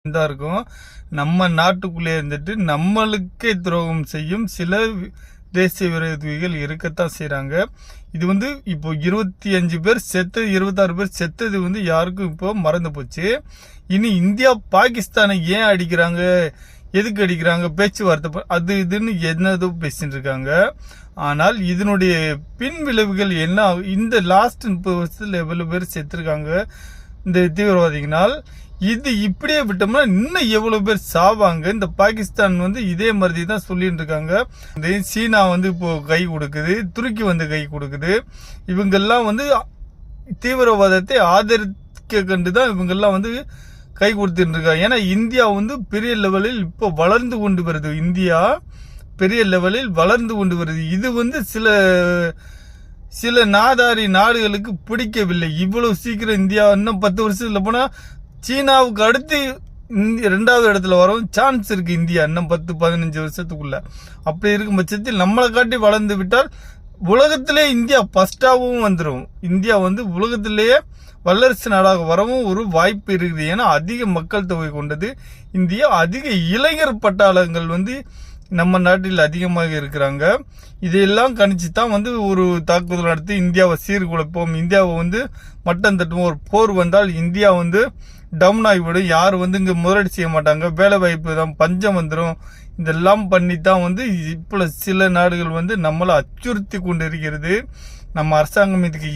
தான் இருக்கும். நம்ம நாட்டுக்குள்ளே இருந்துட்டு நம்மளுக்கே துரோகம் செய்யும் சில தேசிய விரோதிகள் இருக்கத்தான் செய்கிறாங்க. இது இப்போ 25 பேர் செத்து 26 பேர் செத்தது யாருக்கும் இப்போ மறந்து போச்சு. இனி இந்தியா பாகிஸ்தானை ஏன் அடிக்கிறாங்க, எதுக்கு அடிக்கிறாங்க, பேச்சுவார்த்தை அது இதுன்னு என்னதோ பேசிட்டு இருக்காங்க. ஆனால் இதனுடைய பின் விளைவுகள் என்ன? இந்த லாஸ்ட் 30 வருஷத்துல எவ்வளவு பேர் செத்துருக்காங்க இந்த தீவிரவாதிகளால். இது இப்படியே விட்டோம்னா இன்னும் எவ்வளவு பேர் சாவாங்க. இந்த பாகிஸ்தான் இதே மாதிரி தான் சொல்லிட்டு இருக்காங்க. சீனா இப்போ கை கொடுக்குது, துருக்கி கை கொடுக்குது. இவங்கெல்லாம் தீவிரவாதத்தை ஆதரிக்க கண்டுதான் இவங்கெல்லாம் கை கொடுத்துட்டு இருக்காங்க. ஏன்னா இந்தியா பெரிய லெவலில் இப்போ வளர்ந்து கொண்டு வருது. இந்தியா பெரிய லெவலில் வளர்ந்து கொண்டு வருது. இது சில நாதாரி நாடுகளுக்கு பிடிக்கவில்லை. இவ்வளவு சீக்கிரம் இந்தியா இன்னும் 10 வருஷத்துல போனா சீனாவுக்கு அடுத்து 2வது இடத்துல வரவும் சான்ஸ் இருக்கு. இந்தியா இன்னும் 10-15 வருஷத்துக்குள்ள. அப்படி இருக்கும் பட்சத்தில் நம்மளை காட்டி வளர்ந்து விட்டால் உலகத்திலே இந்தியா ஃபர்ஸ்டாகவும் வந்துடும். இந்தியா உலகத்திலேயே வல்லரசு நாடாக வரவும் ஒரு வாய்ப்பு இருக்குது. ஏன்னா அதிக மக்கள் தொகை கொண்டது இந்தியா. அதிக இளைஞர் பட்டாளங்கள் நம்ம நாட்டில் அதிகமாக இருக்கிறாங்க. இதையெல்லாம் கணிச்சு தான் ஒரு தாக்குதல் நடத்தி இந்தியாவை சீர்குலைப்போம், இந்தியாவை மட்டம் தட்டுவோம். ஒரு போர் வந்தால் இந்தியா டவுன் ஆகிவிடும். யாரும் இங்கே முதலீடு செய்ய மாட்டாங்க, வேலை வாய்ப்பு தான், பஞ்சம் வந்துடும். இதெல்லாம் பண்ணி தான் இப்போ சில நாடுகள் நம்மளை அச்சுறுத்தி கொண்டு இருக்கிறது. நம்ம அரசாங்கம் இதுக்கு